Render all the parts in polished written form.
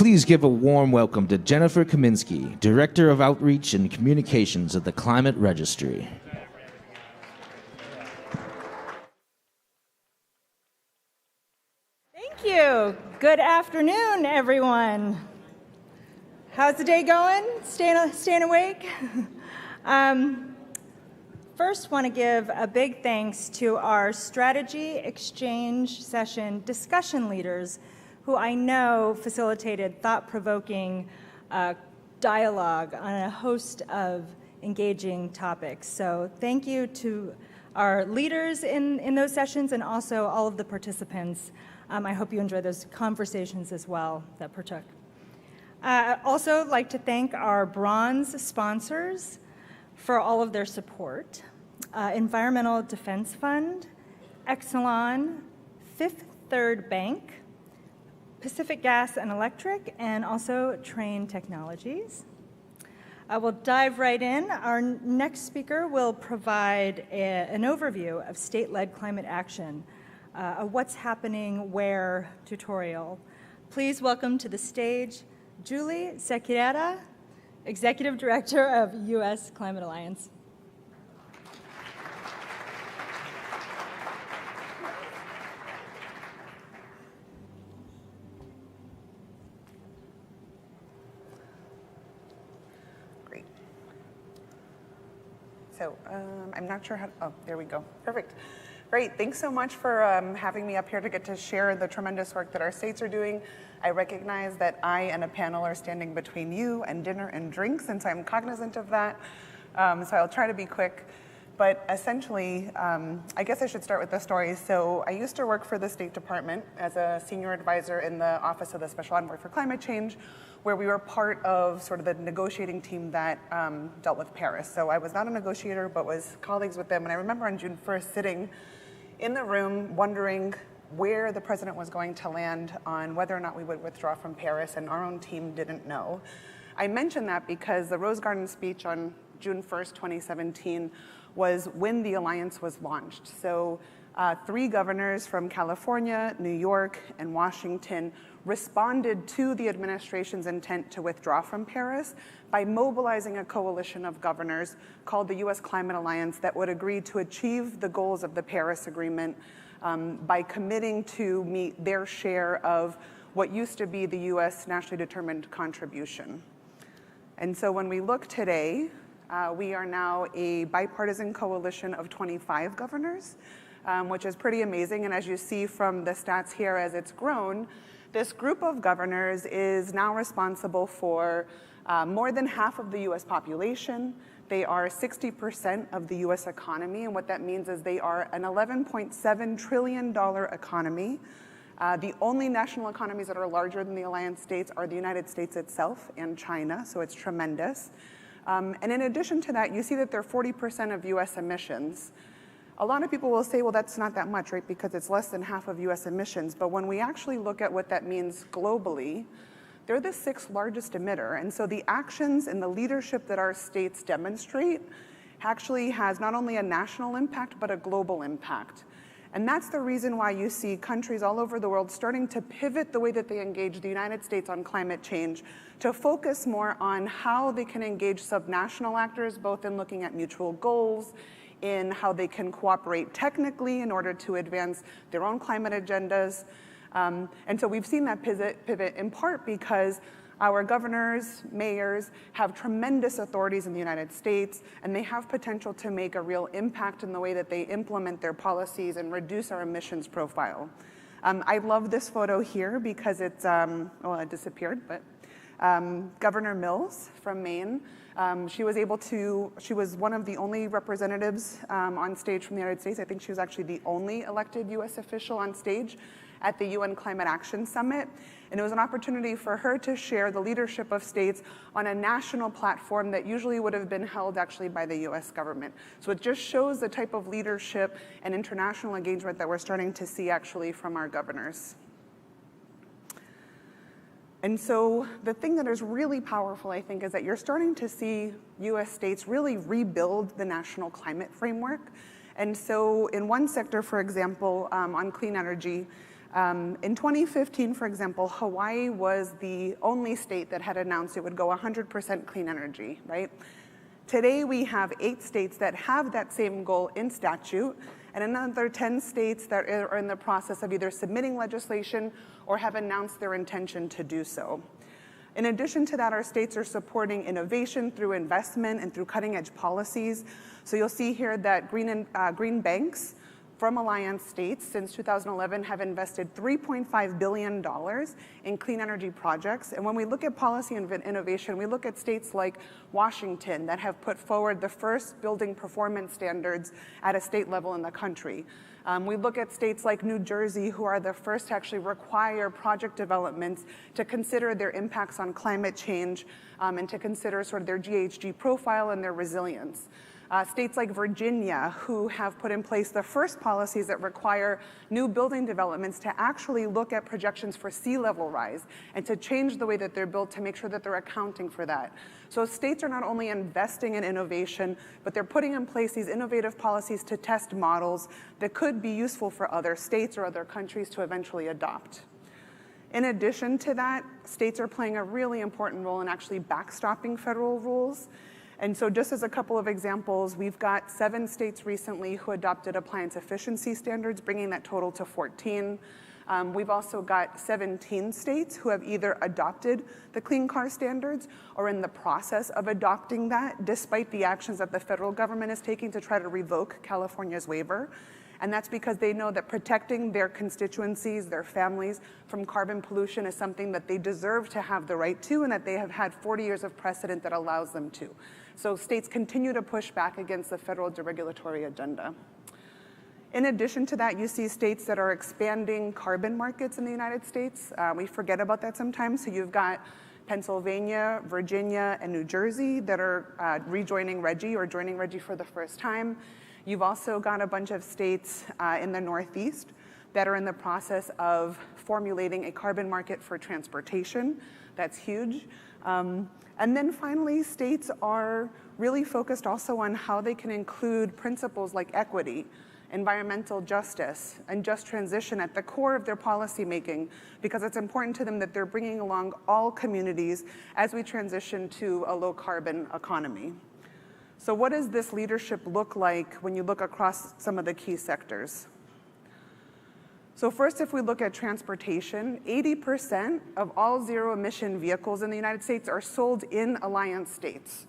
please give a warm welcome to Jennifer Kaminski, Director of Outreach and Communications at the Climate Registry. Thank you. Good afternoon, everyone. How's the day going? Staying awake? First, want to give a big thanks to our strategy exchange session discussion leaders, who I know facilitated thought-provoking dialogue on a host of engaging topics. So thank you to our leaders in those sessions and also all of the participants. I hope you enjoy those conversations as well that partook. I'd also like to thank our bronze sponsors for all of their support. Environmental Defense Fund, Exelon, Fifth Third Bank, Pacific Gas and Electric, and also Train Technologies. We'll dive right in. Our next speaker will provide an overview of state-led climate action, a What's Happening Where tutorial. Please welcome to the stage Julie Cerqueira, Executive Director of U.S. Climate Alliance. So I'm not sure how, oh, there we go. Perfect. Great, thanks so much for having me up here to get to share the tremendous work that our states are doing. I recognize that I and a panel are standing between you and dinner and drinks, and so I'm cognizant of that. So I'll try to be quick. But essentially, I guess I should start with the story. So I used to work for the State Department as a senior advisor in the Office of the Special Envoy for Climate Change, where we were part of sort of the negotiating team that dealt with Paris. So I was not a negotiator, but was colleagues with them. And I remember on June 1st sitting in the room wondering where the president was going to land on whether or not we would withdraw from Paris, and our own team didn't know. I mention that because the Rose Garden speech on June 1st, 2017 was when the alliance was launched. So 3 governors from California, New York, and Washington responded to the administration's intent to withdraw from Paris by mobilizing a coalition of governors called the U.S. Climate Alliance that would agree to achieve the goals of the Paris Agreement by committing to meet their share of what used to be the U.S. nationally determined contribution. And so when we look today, we are now a bipartisan coalition of 25 governors, which is pretty amazing. And as you see from the stats here, as it's grown, this group of governors is now responsible for more than half of the US population. They are 60% of the US economy, and what that means is they are an $11.7 trillion economy. The only national economies that are larger than the Alliance states are the United States itself and China, so it's tremendous. And in addition to that, you see that they're 40% of US emissions. A lot of people will say, well, that's not that much, right, because it's less than half of US emissions. But when we actually look at what that means globally, they're the 6th largest emitter. And so the actions and the leadership that our states demonstrate actually has not only a national impact, but a global impact. And that's the reason why you see countries all over the world starting to pivot the way that they engage the United States on climate change to focus more on how they can engage subnational actors, both in looking at mutual goals, in how they can cooperate technically in order to advance their own climate agendas. And so we've seen that pivot in part because our governors, mayors have tremendous authorities in the United States, and they have potential to make a real impact in the way that they implement their policies and reduce our emissions profile. I love this photo here because it's, well, it disappeared, but Governor Mills from Maine, she was one of the only representatives on stage from the United States. I think she was actually the only elected US official on stage at the UN Climate Action Summit. And it was an opportunity for her to share the leadership of states on a national platform that usually would have been held actually by the US government. So it just shows the type of leadership and international engagement that we're starting to see actually from our governors. And so the thing that is really powerful, I think, is that you're starting to see US states really rebuild the national climate framework. And so in one sector, for example, on clean energy, In 2015, for example, Hawaii was the only state that had announced it would go 100% clean energy, right? Today, we have 8 states that have that same goal in statute, and another 10 states that are in the process of either submitting legislation or have announced their intention to do so. In addition to that, our states are supporting innovation through investment and through cutting-edge policies. So you'll see here that green banks from Alliance states since 2011 have invested $3.5 billion in clean energy projects. And when we look at policy and innovation, we look at states like Washington that have put forward the first building performance standards at a state level in the country. We look at states like New Jersey, who are the first to actually require project developments to consider their impacts on climate change and to consider sort of their GHG profile and their resilience. States like Virginia, who have put in place the first policies that require new building developments to actually look at projections for sea level rise and to change the way that they're built to make sure that they're accounting for that. So states are not only investing in innovation, but they're putting in place these innovative policies to test models that could be useful for other states or other countries to eventually adopt. In addition to that, states are playing a really important role in actually backstopping federal rules. And so just as a couple of examples, we've got 7 states recently who adopted appliance efficiency standards, bringing that total to 14. We've also got 17 states who have either adopted the clean car standards or in the process of adopting that, despite the actions that the federal government is taking to try to revoke California's waiver. And that's because they know that protecting their constituencies, their families from carbon pollution is something that they deserve to have the right to and that they have had 40 years of precedent that allows them to. So states continue to push back against the federal deregulatory agenda. In addition to that, you see states that are expanding carbon markets in the United States. We forget about that sometimes. So you've got Pennsylvania, Virginia, and New Jersey that are rejoining RGGI or joining RGGI for the first time. You've also got a bunch of states in the Northeast that are in the process of formulating a carbon market for transportation. That's huge. And then finally, states are really focused also on how they can include principles like equity, environmental justice, and just transition at the core of their policy making, because it's important to them that they're bringing along all communities as we transition to a low carbon economy. So what does this leadership look like when you look across some of the key sectors? So first, if we look at transportation, 80% of all zero-emission vehicles in the United States are sold in Alliance states.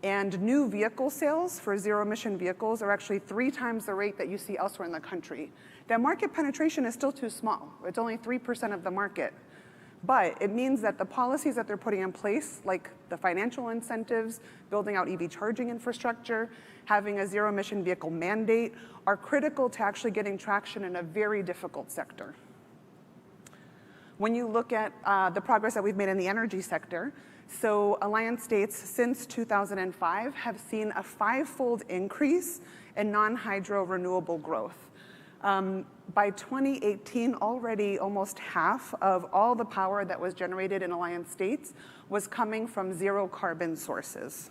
And new vehicle sales for zero-emission vehicles are actually 3 times the rate that you see elsewhere in the country. That market penetration is still too small. It's only 3% of the market. But it means that the policies that they're putting in place, like the financial incentives, building out EV charging infrastructure, having a zero-emission vehicle mandate, are critical to actually getting traction in a very difficult sector. When you look at the progress that we've made in the energy sector, so Alliance states since 2005 have seen a 5-fold increase in non-hydro renewable growth. By 2018, already almost half of all the power that was generated in Alliance states was coming from zero carbon sources.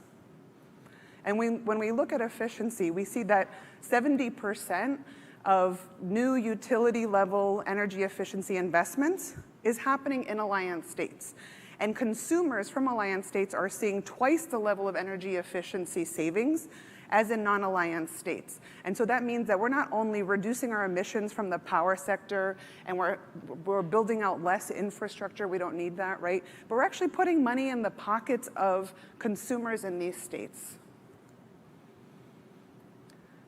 And when we look at efficiency, we see that 70% of new utility level energy efficiency investments is happening in Alliance states. And consumers from Alliance states are seeing twice the level of energy efficiency savings as in non-Alliance states. And so that means that we're not only reducing our emissions from the power sector and we're building out less infrastructure, we don't need that, right? But we're actually putting money in the pockets of consumers in these states.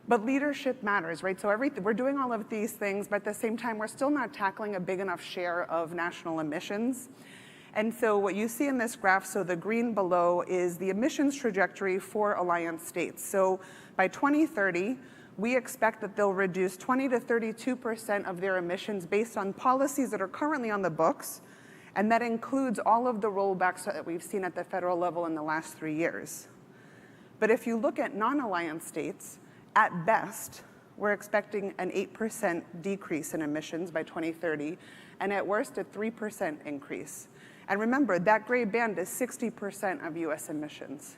But leadership matters, right? So we're doing all of these things, but at the same time, we're still not tackling a big enough share of national emissions. And so what you see in this graph, so the green below is the emissions trajectory for Alliance states. So by 2030, we expect that they'll reduce 20 to 32% of their emissions based on policies that are currently on the books, and that includes all of the rollbacks that we've seen at the federal level in the last 3 years. But if you look at non-Alliance states, at best, we're expecting an 8% decrease in emissions by 2030, and at worst, a 3% increase. And remember, that gray band is 60% of US emissions.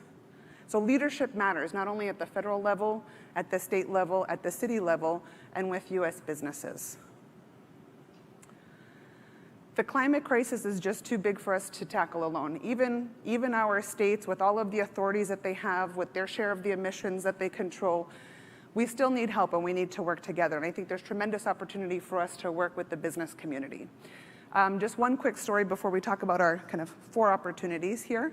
So leadership matters, not only at the federal level, at the state level, at the city level, and with US businesses. The climate crisis is just too big for us to tackle alone. Even our states, with all of the authorities that they have, with their share of the emissions that they control, we still need help and we need to work together. And I think there's tremendous opportunity for us to work with the business community. Just one quick story before we talk about our kind of 4 opportunities here.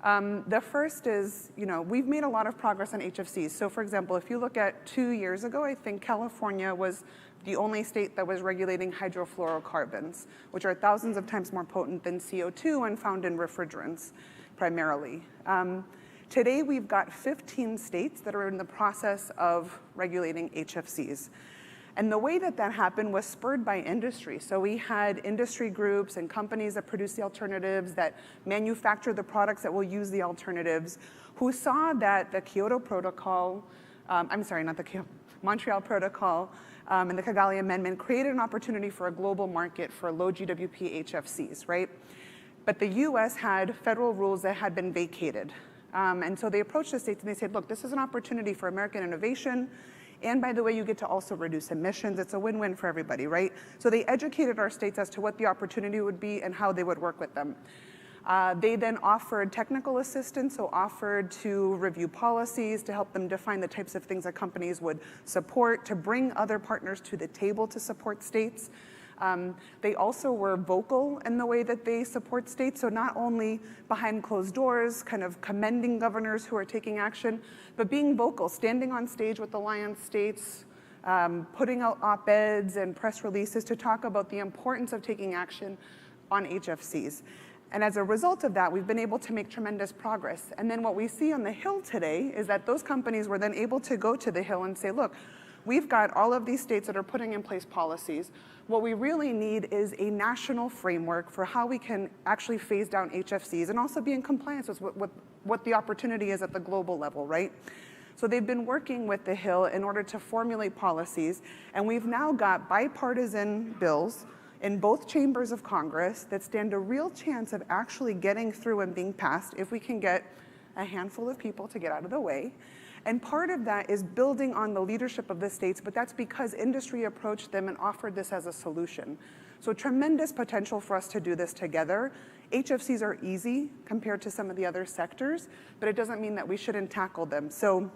The first is, we've made a lot of progress on HFCs. So for example, if you look at 2 years ago, I think California was the only state that was regulating hydrofluorocarbons, which are thousands of times more potent than CO2 and found in refrigerants primarily. Today, we've got 15 states that are in the process of regulating HFCs. And the way that happened was spurred by industry. So we had industry groups and companies that produce the alternatives, that manufacture the products that will use the alternatives, who saw that the Kyoto Protocol, Montreal Protocol and the Kigali Amendment created an opportunity for a global market for low GWP HFCs, right? But the US had federal rules that had been vacated. And so they approached the states and they said, look, this is an opportunity for American innovation. And by the way, you get to also reduce emissions. It's a win-win for everybody, right? So they educated our states as to what the opportunity would be and how they would work with them. They then offered technical assistance, so offered to review policies, to help them define the types of things that companies would support, to bring other partners to the table to support states. They also were vocal in the way that they support states, so not only behind closed doors, kind of commending governors who are taking action, but being vocal, standing on stage with alliance states, putting out op-eds and press releases to talk about the importance of taking action on HFCs. And as a result of that, we've been able to make tremendous progress. And then what we see on the Hill today is that those companies were then able to go to the Hill and say, look, we've got all of these states that are putting in place policies. What we really need is a national framework for how we can actually phase down HFCs and also be in compliance with what the opportunity is at the global level, right? So they've been working with the Hill in order to formulate policies, and we've now got bipartisan bills in both chambers of Congress that stand a real chance of actually getting through and being passed if we can get a handful of people to get out of the way. And part of that is building on the leadership of the states, but that's because industry approached them and offered this as a solution. So tremendous potential for us to do this together. HFCs are easy compared to some of the other sectors, but it doesn't mean that we shouldn't tackle them. So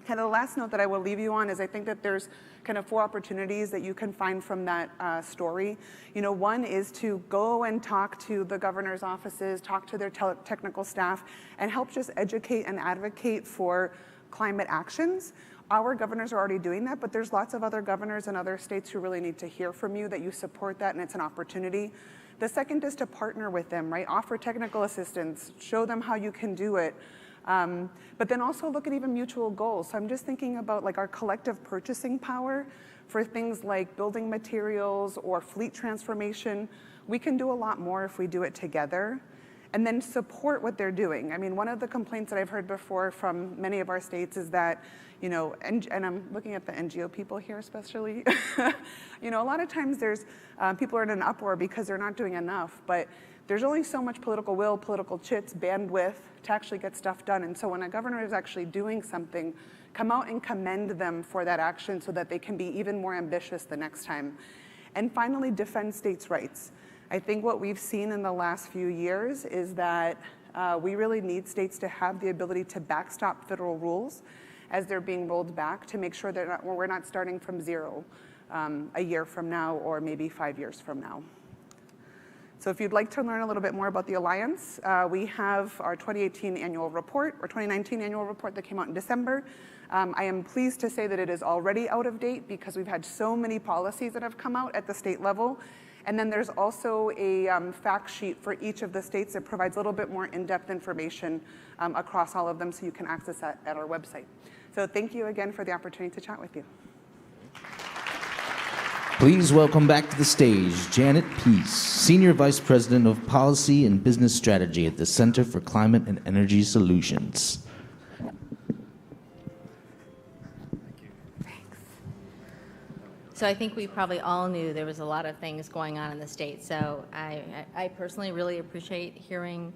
kind of the last note that I will leave you on is I think that there's kind of 4 opportunities that you can find from that story. One is to go and talk to the governor's offices, talk to their technical staff, and help just educate and advocate for climate actions. Our governors are already doing that, but there's lots of other governors in other states who really need to hear from you that you support that and it's an opportunity. The second is to partner with them, right? Offer technical assistance, show them how you can do it. But then also look at even mutual goals. So I'm just thinking about like our collective purchasing power for things like building materials or fleet transformation. We can do a lot more if we do it together. And then support what they're doing. I mean, one of the complaints that I've heard before from many of our states is that, and I'm looking at the NGO people here especially, a lot of times there's, people are in an uproar because they're not doing enough, but there's only so much political will, political chits, bandwidth to actually get stuff done. And so when a governor is actually doing something, come out and commend them for that action so that they can be even more ambitious the next time. And finally, defend states' rights. I think what we've seen in the last few years is that we really need states to have the ability to backstop federal rules as they're being rolled back to make sure that we're not starting from zero a year from now or maybe 5 years from now. So if you'd like to learn a little bit more about the Alliance, we have our 2018 annual report, or 2019 annual report that came out in December. I am pleased to say that it is already out of date because we've had so many policies that have come out at the state level. And then there's also a fact sheet for each of the states that provides a little bit more in-depth information across all of them, so you can access that at our website. So thank you again for the opportunity to chat with you. Please welcome back to the stage Janet Pease, Senior Vice President of Policy and Business Strategy at the Center for Climate and Energy Solutions. So I think we probably all knew there was a lot of things going on in the state. So I personally really appreciate hearing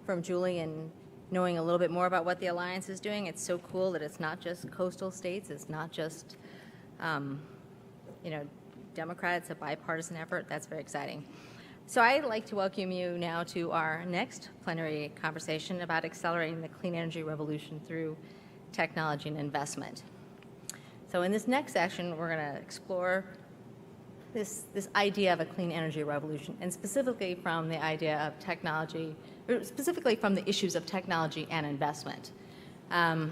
from Julie and knowing a little bit more about what the Alliance is doing. It's so cool that it's not just coastal states. It's not just, Democrat. It's a bipartisan effort. That's very exciting. So I'd like to welcome you now to our next plenary conversation about accelerating the clean energy revolution through technology and investment. So in this next session, we're going to explore this idea of a clean energy revolution, and specifically from the idea of technology, or specifically from the issues of technology and investment. I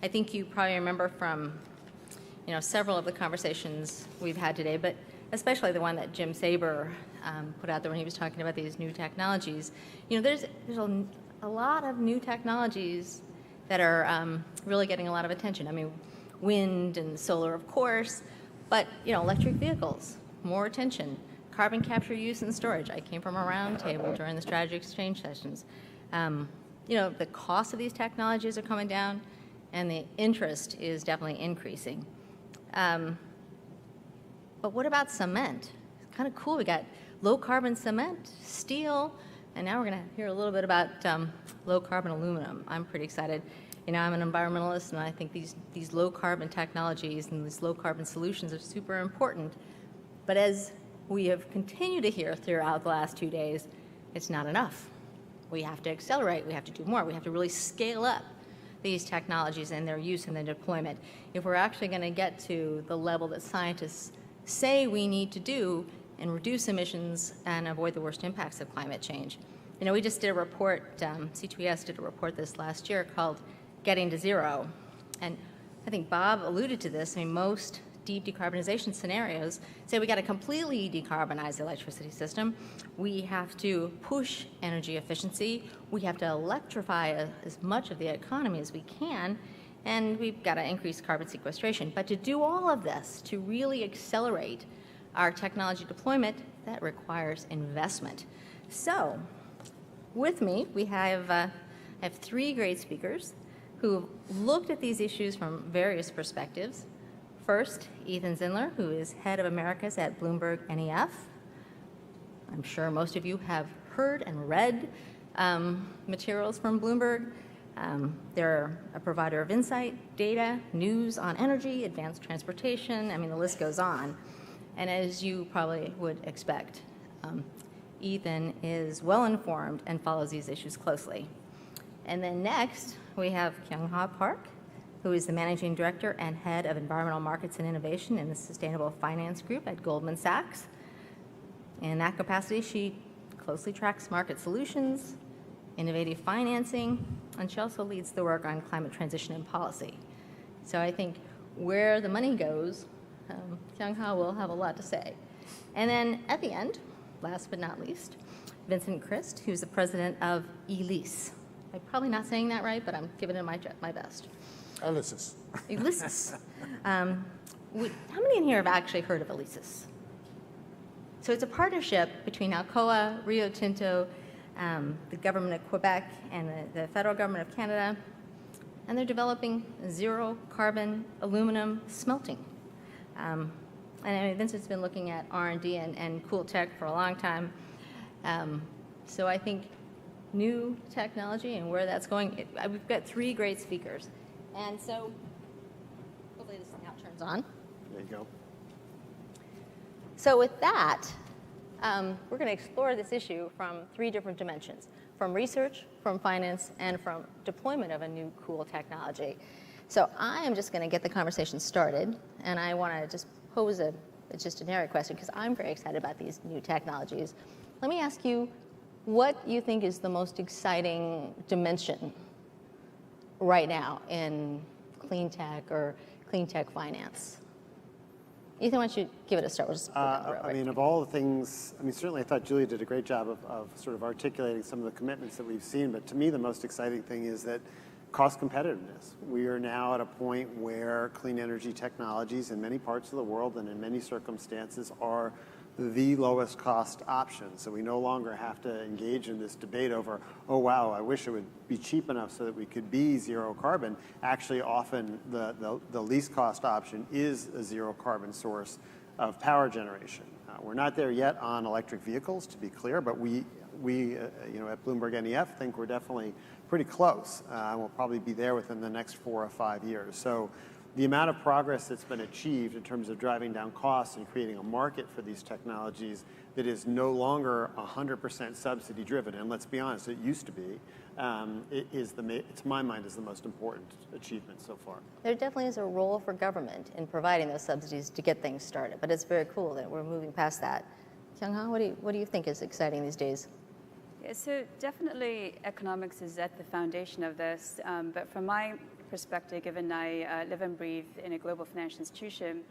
think you probably remember from several of the conversations we've had today, but especially the one that Jim Saber put out there when he was talking about these new technologies. There's a lot of new technologies that are really getting a lot of attention. I mean, wind and solar, of course, but electric vehicles, more attention. Carbon capture, use, and storage. I came from a round table during the strategy exchange sessions. The cost of these technologies are coming down, and the interest is definitely increasing. But what about cement? It's kind of cool. We got low carbon cement, steel, and now we're going to hear a little bit about low carbon aluminum. I'm pretty excited. I'm an environmentalist, and I think these low carbon technologies and these low carbon solutions are super important. But as we have continued to hear throughout the last 2 days, it's not enough. We have to accelerate. We have to do more. We have to really scale up these technologies and their use and their deployment if we're actually going to get to the level that scientists say we need to do and reduce emissions and avoid the worst impacts of climate change. We just did a report, C2ES did a report this last year called Getting to Zero. And I think Bob alluded to this. I mean, most deep decarbonization scenarios say we got to completely decarbonize the electricity system. We have to push energy efficiency. We have to electrify as much of the economy as we can. And we've got to increase carbon sequestration. But to do all of this, to really accelerate our technology deployment, that requires investment. So with me, we have 3 great speakers who looked at these issues from various perspectives. First, Ethan Zindler, who is head of Americas at BloombergNEF. I'm sure most of you have heard and read materials from Bloomberg. They're a provider of insight, data, news on energy, advanced transportation. I mean, the list goes on. And as you probably would expect, Ethan is well-informed and follows these issues closely. And then next, we have Kyung-Ah Park, who is the Managing Director and Head of Environmental Markets and Innovation in the Sustainable Finance Group at Goldman Sachs. In that capacity, she closely tracks market solutions, innovative financing, and she also leads the work on climate transition and policy. So I think where the money goes, Kyung-Ah will have a lot to say. And then at the end, last but not least, Vincent Chryst, who's the president of ELYSIS. I'm probably not saying that right, but I'm giving it my best. ELYSIS. ELYSIS. How many in here have actually heard of ELYSIS? So it's a partnership between Alcoa, Rio Tinto, the government of Quebec, and the federal government of Canada, and they're developing zero carbon aluminum smelting. And I mean, Vincent's been looking at R&D and cool tech for a long time. So I think new technology and where that's going, we've got 3 great speakers. And so hopefully this now turns on. There you go. So with that, we're going to explore this issue from 3 different dimensions: from research, from finance, and from deployment of a new cool technology. So I am just going to get the conversation started, and I want to just pose a generic question because I'm very excited about these new technologies. Let me ask you what you think is the most exciting dimension right now in clean tech or clean tech finance. Ethan, why don't you give it a start? We'll just I mean, of all the things, I mean, certainly I thought Julia did a great job of sort of articulating some of the commitments that we've seen, but to me the most exciting thing is that cost competitiveness. We are now at a point where clean energy technologies in many parts of the world and in many circumstances are the lowest cost option. So we no longer have to engage in this debate over, oh wow, I wish it would be cheap enough so that we could be zero carbon. Actually, often the least cost option is a zero carbon source of power generation. We're not there yet on electric vehicles, to be clear, but we at BloombergNEF think we're definitely pretty close. We'll probably be there within the next 4 or 5 years. So the amount of progress that's been achieved in terms of driving down costs and creating a market for these technologies that is no longer 100% subsidy driven, and let's be honest, it used to be, to my mind, is the most important achievement so far. There definitely is a role for government in providing those subsidies to get things started, but it's very cool that we're moving past that. Kyung-Ah, what do you think is exciting these days? Yeah, so definitely economics is at the foundation of this, but from my perspective, given I live and breathe in a global financial institution,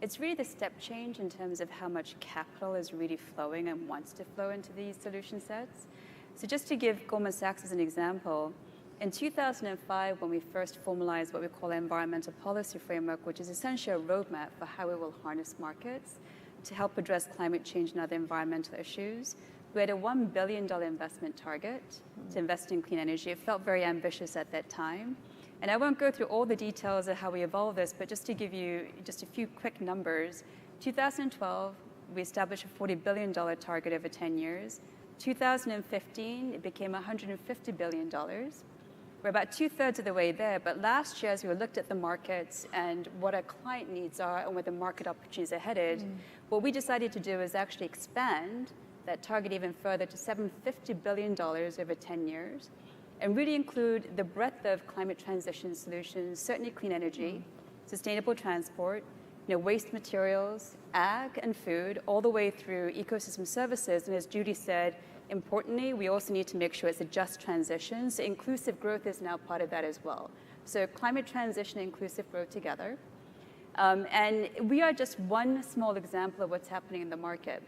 it's really the step change in terms of how much capital is really flowing and wants to flow into these solution sets. So just to give Goldman Sachs as an example, in 2005, when we first formalized what we call environmental policy framework, which is essentially a roadmap for how we will harness markets to help address climate change and other environmental issues, we had a $1 billion investment target to invest in clean energy. It felt very ambitious at that time. And I won't go through all the details of how we evolved this, but just to give you just a few quick numbers, 2012, we established a $40 billion target over 10 years. 2015, it became $150 billion. We're about 2/3 of the way there, but last year, as we looked at the markets and what our client needs are and where the market opportunities are headed, what we decided to do is actually expand that target even further to $750 billion over 10 years. And really include the breadth of climate transition solutions, certainly clean energy, sustainable transport, waste materials, ag and food, all the way through ecosystem services. And as Judy said, importantly, we also need to make sure it's a just transition. So inclusive growth is now part of that as well. So climate transition and inclusive growth together. And we are just one small example of what's happening in the market.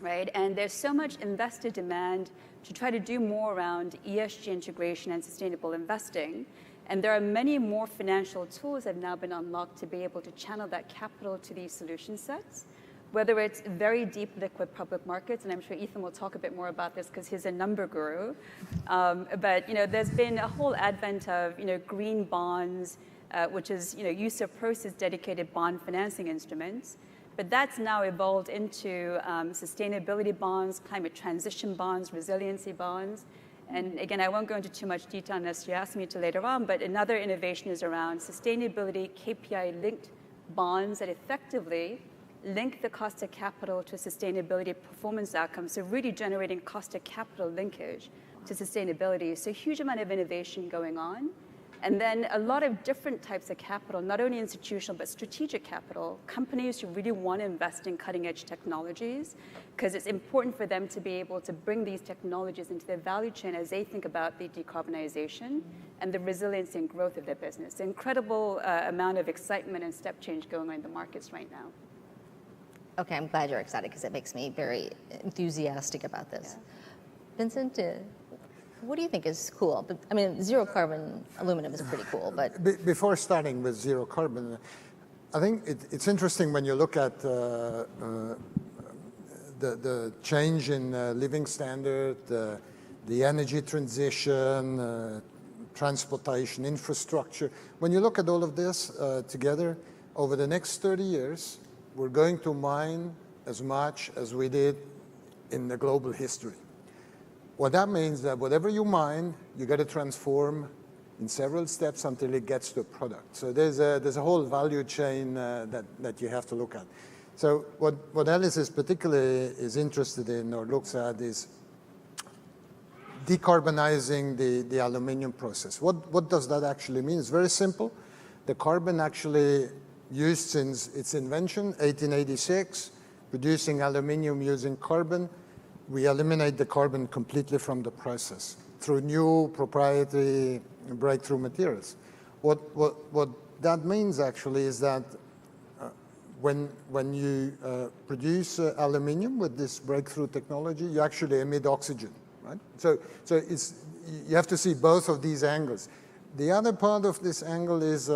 Right? And there's so much investor demand to try to do more around ESG integration and sustainable investing. And there are many more financial tools that have now been unlocked to be able to channel that capital to these solution sets, whether it's very deep liquid public markets, and I'm sure Ethan will talk a bit more about this because he's a number guru. But there's been a whole advent of green bonds, which is use of proceeds dedicated bond financing instruments. But that's now evolved into sustainability bonds, climate transition bonds, resiliency bonds. And again, I won't go into too much detail unless you ask me to later on, but another innovation is around sustainability KPI-linked bonds that effectively link the cost of capital to sustainability performance outcomes, so really generating cost of capital linkage to sustainability. So a huge amount of innovation going on. And then a lot of different types of capital, not only institutional, but strategic capital, companies who really want to invest in cutting edge technologies, because it's important for them to be able to bring these technologies into their value chain as they think about the decarbonization and the resilience and growth of their business. Incredible amount of excitement and step change going on in the markets right now. Okay, I'm glad you're excited because it makes me very enthusiastic about this. Yeah. Vincent, what do you think is cool? But I mean, zero carbon aluminum is pretty cool, but before starting with zero carbon, I think it's interesting when you look at the change in living standard, the energy transition, transportation, infrastructure. When you look at all of this together, over the next 30 years, we're going to mine as much as we did in the global history. What that means that whatever you mine, you got to transform in several steps until it gets to a product. So there's a whole value chain that you have to look at. So what ELYSIS particularly is interested in or looks at is decarbonizing the aluminium process. What does that actually mean? It's very simple. The carbon actually used since its invention, 1886, producing aluminium using carbon. We eliminate the carbon completely from the process through new proprietary breakthrough materials. What that means actually is that when you produce aluminium with this breakthrough technology, you actually emit oxygen, right? So you have to see both of these angles. The other part of this angle is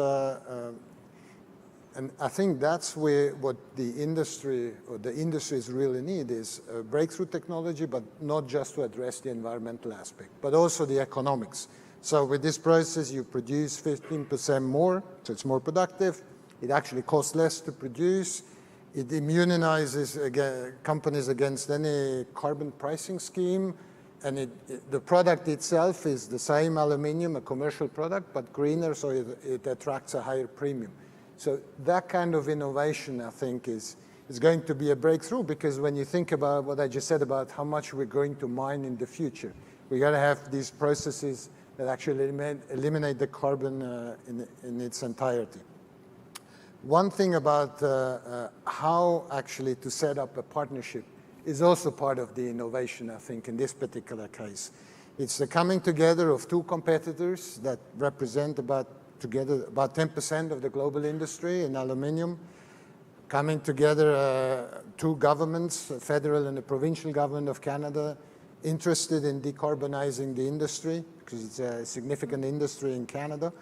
and I think that's what the industries really need is breakthrough technology, but not just to address the environmental aspect, but also the economics. So with this process, you produce 15% more, so it's more productive. It actually costs less to produce. It immunizes companies against any carbon pricing scheme. And the product itself is the same aluminium, a commercial product, but greener, so it attracts a higher premium. So that kind of innovation, I think, is going to be a breakthrough, because when you think about what I just said about how much we're going to mine in the future, we got to have these processes that actually eliminate the carbon in its entirety. One thing about how actually to set up a partnership is also part of the innovation, I think, in this particular case. It's the coming together of two competitors that represent about 10% of the global industry in aluminium, coming together two governments, the federal and the provincial government of Canada, interested in decarbonizing the industry, because it's a significant industry in Canada.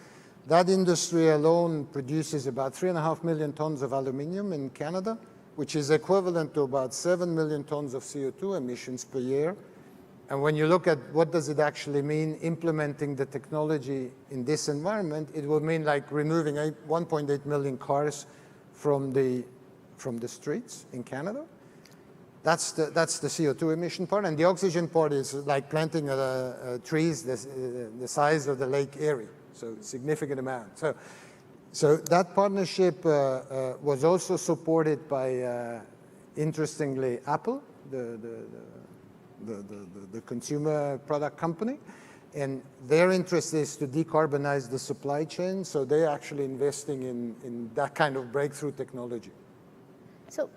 That industry alone produces about 3.5 million tons of aluminium in Canada, which is equivalent to about 7 million tons of CO2 emissions per year. And when you look at what does it actually mean implementing the technology in this environment, it will mean like removing 1.8 million cars from the streets in Canada. That's the CO2 emission part. And the oxygen part is like planting trees the size of the Lake Erie, so significant amount. So that partnership was also supported by, interestingly, Apple, the consumer product company. And their interest is to decarbonize the supply chain, so they're actually investing in that kind of breakthrough technology. So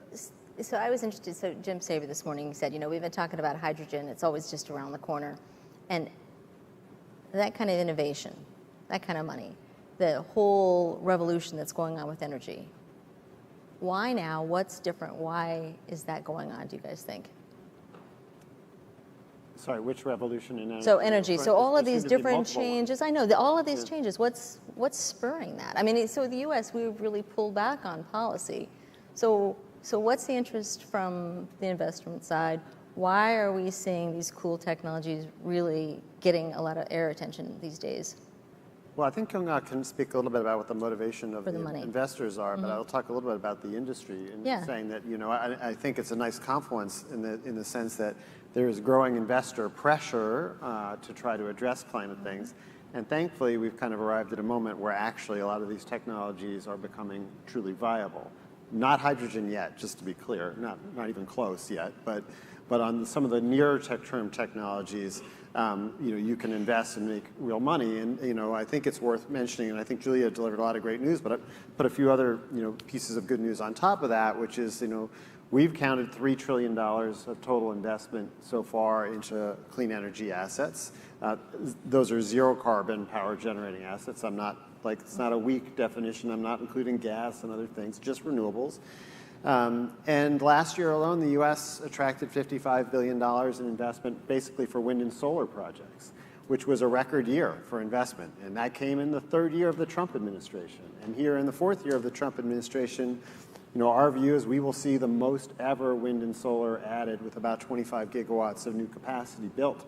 I was interested, so Jim Saver this morning said, we've been talking about hydrogen, it's always just around the corner. And that kind of innovation, that kind of money, the whole revolution that's going on with energy, why now? What's different? Why is that going on, do you guys think? Sorry, which revolution in energy? So energy, so all of these different changes, I know, all of these changes, what's spurring that? I mean, so the US, we've really pulled back on policy. So what's the interest from the investment side? Why are we seeing these cool technologies really getting a lot of air attention these days? Well, I think Kyung-Ah can speak a little bit about what the motivation of the investors are, but I'll talk a little bit about the industry and saying that, I think it's a nice confluence in the sense that there is growing investor pressure to try to address climate things. And thankfully, we've kind of arrived at a moment where actually a lot of these technologies are becoming truly viable. Not hydrogen yet, just to be clear, not even close yet, but on some of the nearer term technologies, you can invest and make real money. And I think it's worth mentioning, and I think Julia delivered a lot of great news, but I put a few other pieces of good news on top of that, which is we've counted $3 trillion of total investment so far into clean energy assets. Those are zero carbon power generating assets. It's not a weak definition. I'm not including gas and other things, just renewables. And last year alone, the U.S. attracted $55 billion in investment basically for wind and solar projects, which was a record year for investment. And that came in the third year of the Trump administration. And here in the fourth year of the Trump administration, our view is we will see the most ever wind and solar added with about 25 gigawatts of new capacity built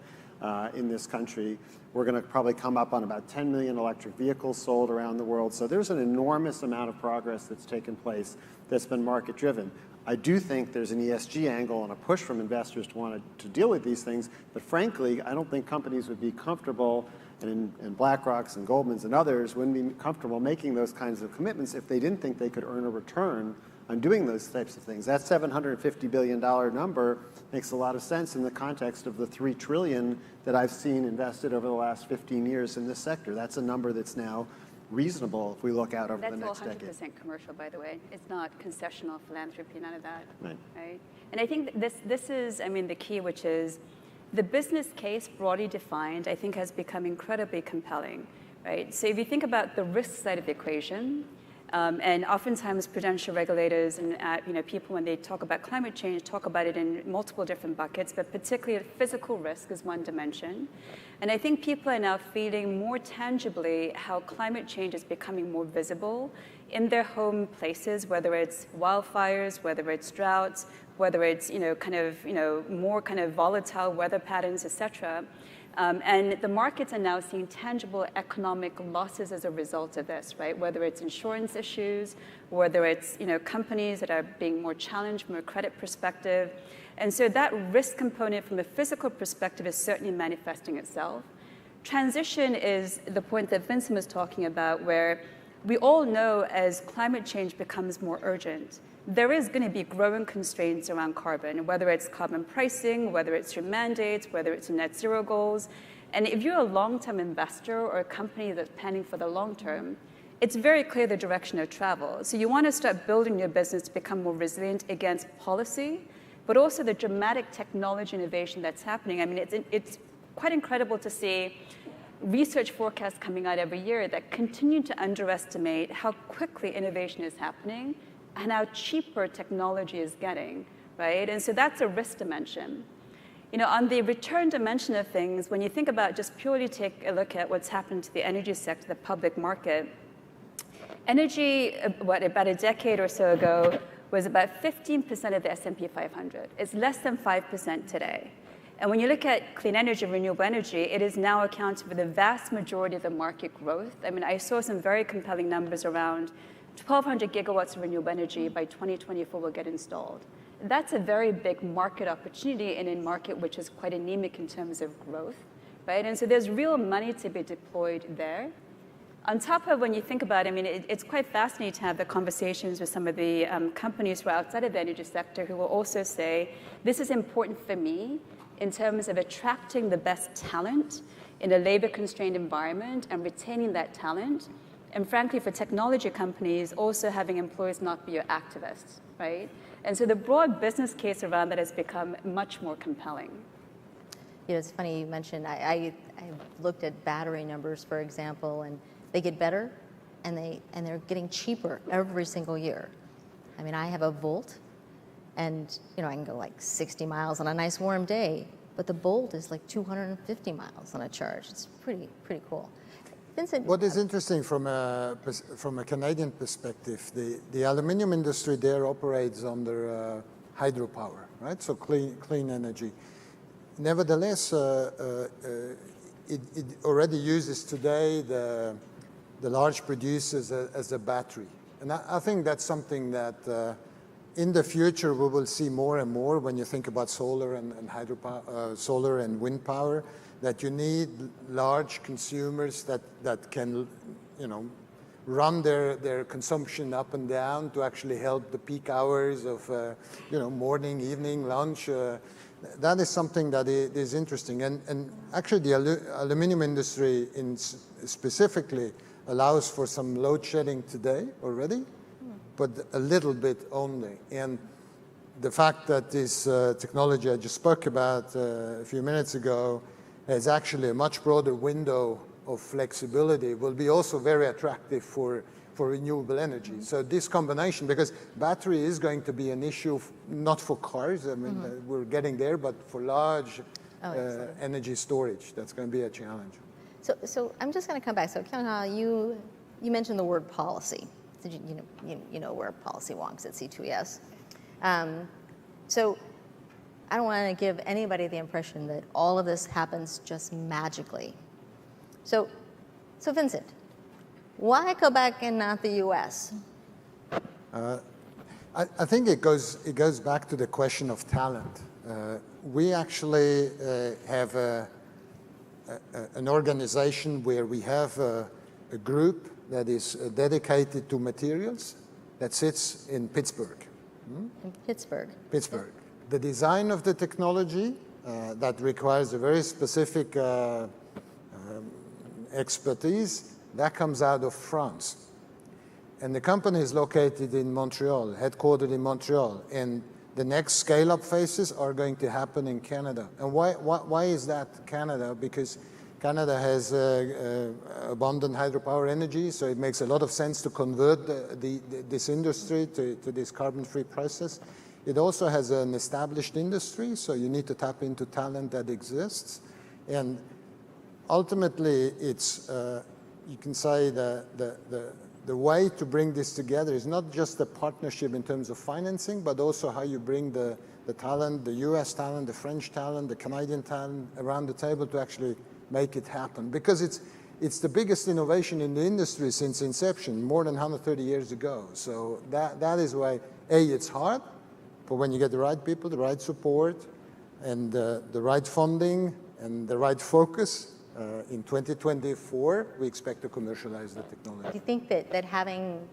in this country. We're going to probably come up on about 10 million electric vehicles sold around the world. So there's an enormous amount of progress that's taken place that's been market driven. I do think there's an ESG angle and a push from investors to want to deal with these things. But frankly, I don't think companies would be comfortable, and BlackRock's and Goldman's and others wouldn't be comfortable making those kinds of commitments if they didn't think they could earn a return on doing those types of things. That $750 billion number makes a lot of sense in the context of the $3 trillion that I've seen invested over the last 15 years in this sector. That's a number that's now reasonable if we look out over the next decade. That's all 100% commercial, by the way. It's not concessional philanthropy, none of that. Right. And I think this is, the key, which is the business case, broadly defined, I think has become incredibly compelling, right? So if you think about the risk side of the equation, and oftentimes prudential regulators and people, when they talk about climate change, talk about it in multiple different buckets, but particularly physical risk is one dimension. And I think people are now feeling more tangibly how climate change is becoming more visible in their home places, whether it's wildfires, whether it's droughts, whether it's more kind of volatile weather patterns, et cetera. And the markets are now seeing tangible economic losses as a result of this, right? Whether it's insurance issues, whether it's companies that are being more challenged from a credit perspective. And so that risk component from a physical perspective is certainly manifesting itself. Transition is the point that Vincent was talking about, where we all know as climate change becomes more urgent, there is going to be growing constraints around carbon, whether it's carbon pricing, whether it's your mandates, whether it's your net zero goals. And if you're a long-term investor or a company that's planning for the long term, it's very clear the direction of travel. So you want to start building your business to become more resilient against policy, but also the dramatic technology innovation that's happening. I mean, it's quite incredible to see research forecasts coming out every year that continue to underestimate how quickly innovation is happening and how cheaper technology is getting, right? And so that's a risk dimension. You know, on the return dimension of things, when you think about just purely take a look at what's happened to the energy sector, the public market, energy, about a decade or so ago, was about 15% of the S&P 500. It's less than 5% today. And when you look at clean energy, renewable energy, it is now accounting for the vast majority of the market growth. I mean, I saw some very compelling numbers around 1,200 gigawatts of renewable energy by 2024 will get installed. That's a very big market opportunity in a market which is quite anemic in terms of growth, right? And so there's real money to be deployed there. On top of when you think about it, I mean, it's quite fascinating to have the conversations with some of the companies who are outside of the energy sector who will also say, this is important for me in terms of attracting the best talent in a labor-constrained environment and retaining that talent. And frankly, for technology companies, also having employees not be your activists, right? And so the broad business case around that has become much more compelling. You know, it's funny you mentioned, I looked at battery numbers, for example, and they get better, and they're getting cheaper every single year. I mean, I have a Volt, and you know, I can go like 60 miles on a nice warm day, but the Bolt is like 250 miles on a charge. It's pretty cool. Vincent, what is interesting from a Canadian perspective, the aluminium industry there operates under hydropower, right? So clean energy. Nevertheless, it already uses today the large producers as a battery. And I think that's something that in the future we will see more and more when you think about solar and hydropower, solar and wind power, that you need large consumers that can, you know, run their consumption up and down to actually help the peak hours of, you know, morning, evening, lunch. That is something that is interesting. And actually the aluminum industry specifically allows for some load shedding today already, but a little bit only. And the fact that this technology I just spoke about a few minutes ago has actually a much broader window of flexibility will be also very attractive for renewable energy. So this combination, because battery is going to be an issue, not for cars, I mean, we're getting there, but for large energy storage, that's going to be a challenge. So I'm just going to come back. So Kyung-Ah, you mentioned the word policy. You know we're policy wonks at C2ES. So I don't want to give anybody the impression that all of this happens just magically. So Vincent, why Quebec and not the U.S.? I think it goes back to the question of talent. We actually have an organization where we have a group that is dedicated to materials that sits in Pittsburgh. In Pittsburgh. Pittsburgh. The design of the technology that requires a very specific expertise, that comes out of France. And the company is located in Montreal, headquartered in Montreal. And the next scale-up phases are going to happen in Canada. And why is that Canada? Because Canada has abundant hydropower energy, so it makes a lot of sense to convert this industry to this carbon-free process. It also has an established industry, so you need to tap into talent that exists. And ultimately, it's, you can say the way to bring this together is not just a partnership in terms of financing, but also how you bring the talent, the US talent, the French talent, the Canadian talent around the table to actually make it happen. Because it's the biggest innovation in the industry since inception, more than 130 years ago. So that is why, it's hard, but when you get the right people, the right support, and the right funding, and the right focus, In 2024, we expect to commercialize the Do technology. you think that having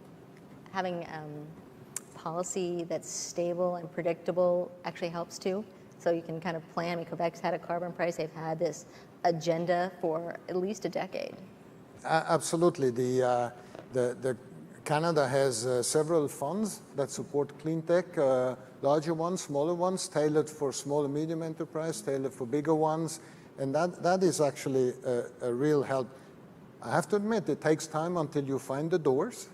policy that's stable and predictable actually helps too? So you can kind of plan. I mean, Quebec's had a carbon price. They've had this agenda for at least a decade. Absolutely. The Canada has several funds that support clean tech, larger ones, smaller ones, tailored for small and medium enterprise, tailored for bigger ones. And that is actually a real help. I have to admit, it takes time until you find the doors.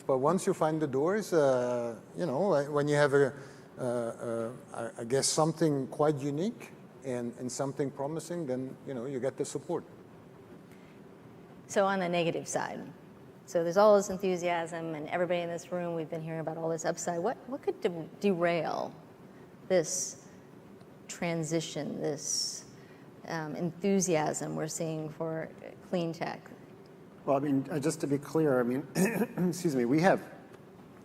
But once you find the doors, you know, when you have I guess something quite unique and something promising, then, you know, you get the support. So on the negative side, so there's all this enthusiasm, and everybody in this room, we've been hearing about all this upside. What could derail this transition, this enthusiasm we're seeing for clean tech? Well, I mean, just to be clear, I mean, excuse me, we at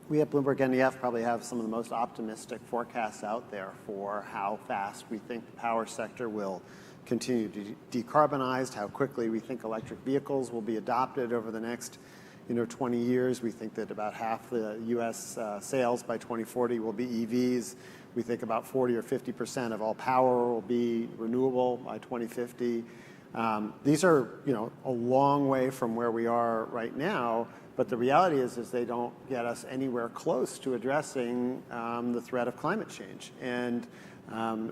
BloombergNEF probably have some of the most optimistic forecasts out there for how fast we think the power sector will continue to decarbonize, how quickly we think electric vehicles will be adopted over the next 20 years. We think that about half the U.S. sales by 2040 will be EVs. We think about 40 or 50% of all power will be renewable by 2050. These are, a long way from where we are right now, but the reality is they don't get us anywhere close to addressing the threat of climate change. And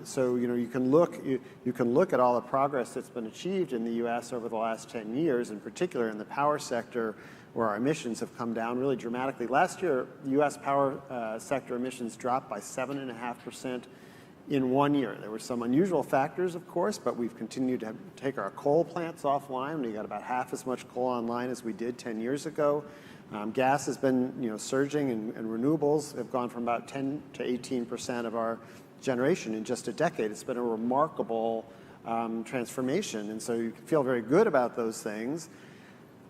so, you can look at all the progress that's been achieved in the U.S. over the last 10 years, in particular in the power sector, where our emissions have come down really dramatically. Last year, the U.S. power sector emissions dropped by 7.5% in 1 year. There were some unusual factors, of course, but we've continued to take our coal plants offline. We got about half as much coal online as we did 10 years ago. Gas has been, surging, and renewables have gone from about 10 to 18% of our generation in just a decade. It's been a remarkable transformation, and so you can feel very good about those things.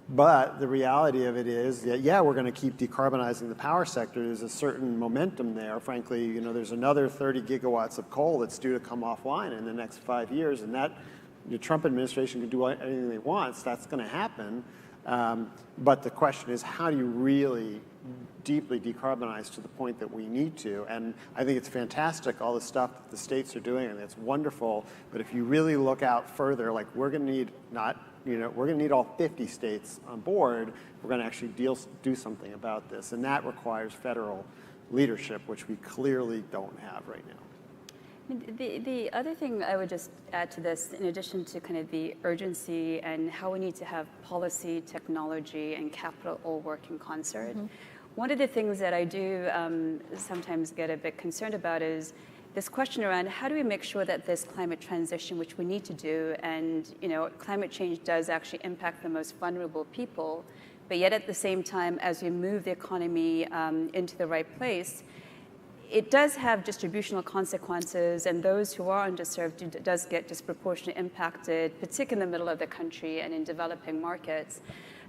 But the reality of it is that, we're going to keep decarbonizing the power sector. There's a certain momentum there. Frankly, there's another 30 gigawatts of coal that's due to come offline in the next 5 years, and that the Trump administration can do anything they want. That's going to happen. But the question is, how do you really deeply decarbonize to the point that we need to? And I think it's fantastic, all the stuff that the states are doing, and it's wonderful. But if you really look out further, like we're going to need we're going to need all 50 states on board. We're going to actually do something about this. And that requires federal leadership, which we clearly don't have right now. The other thing I would just add to this, in addition to kind of the urgency and how we need to have policy, technology, and capital all work in concert, one of the things that I do sometimes get a bit concerned about is this question around how do we make sure that this climate transition, which we need to do, and climate change does actually impact the most vulnerable people, but yet at the same time, as we move the economy into the right place, it does have distributional consequences, and those who are underserved does get disproportionately impacted, particularly in the middle of the country and in developing markets.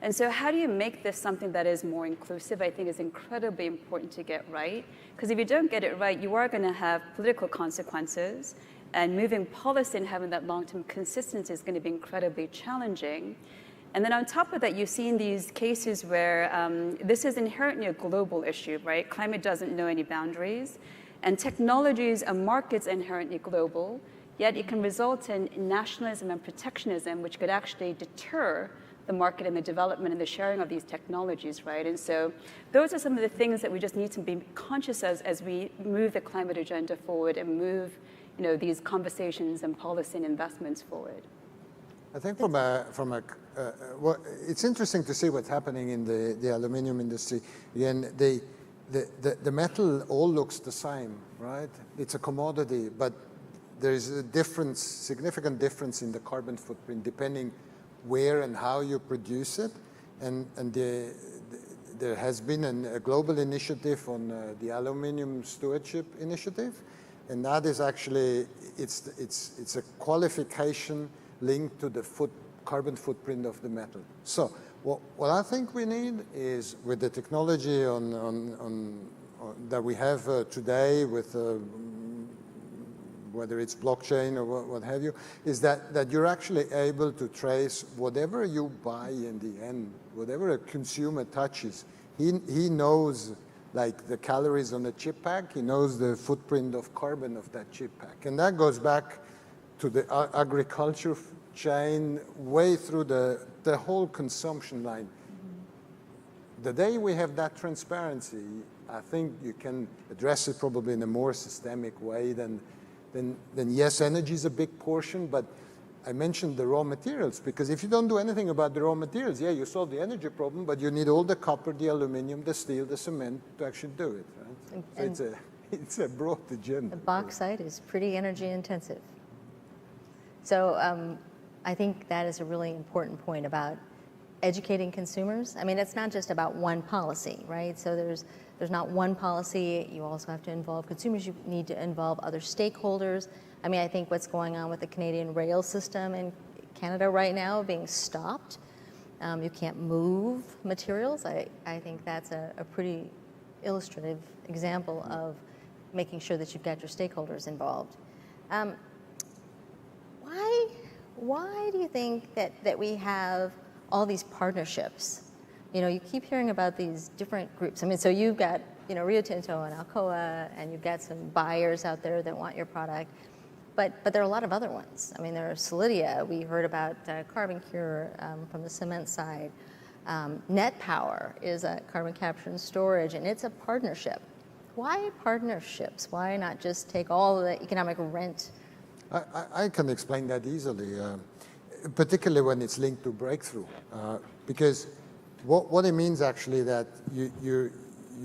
And so how do you make this something that is more inclusive, I think is incredibly important to get right. Because if you don't get it right, you are going to have political consequences, and moving policy and having that long-term consistency is going to be incredibly challenging. And then on top of that, you've seen these cases where this is inherently a global issue, right? Climate doesn't know any boundaries, and technologies and markets are inherently global, yet it can result in nationalism and protectionism, which could actually deter the market and the development and the sharing of these technologies, right? And so those are some of the things that we just need to be conscious as we move the climate agenda forward and move, these conversations and policy and investments forward. I think well, it's interesting to see what's happening in the aluminium industry. Again, the metal all looks the same, right? It's a commodity, but there's a difference, significant difference in the carbon footprint depending where and how you produce it. And there has been a global initiative on the Aluminium Stewardship Initiative, and that is actually, it's a qualification linked to the carbon footprint of the metal. So what I think we need is, with the technology that we have today, with whether it's blockchain or what have you, is that you're actually able to trace whatever you buy in the end, whatever a consumer touches. He knows like the calories on the chip pack, he knows the footprint of carbon of that chip pack. And that goes back to the agriculture chain, way through the whole consumption line. The day we have that transparency, I think you can address it probably in a more systemic way than yes, energy is a big portion, but I mentioned the raw materials, because if you don't do anything about the raw materials, yeah, you solve the energy problem, but you need all the copper, the aluminum, the steel, the cement to actually do it. Right? So it's a broad agenda. The bauxite is pretty energy intensive. So I think that is a really important point about educating consumers. I mean, it's not just about one policy, right? So there's not one policy. You also have to involve consumers. You need to involve other stakeholders. I mean, I think what's going on with the Canadian rail system in Canada right now being stopped. You can't move materials. I think that's a pretty illustrative example of making sure that you've got your stakeholders involved. Why do you think that we have all these partnerships? You know, you keep hearing about these different groups. I mean, so you've got, you know, Rio Tinto and Alcoa, and you've got some buyers out there that want your product. But there are a lot of other ones. I mean, there are Solidia. We heard about Carbon Cure from the cement side. Net Power is a carbon capture and storage, and it's a partnership. Why partnerships? Why not just take all of the economic rent? I can explain that easily, particularly when it's linked to breakthrough, because what it means actually that you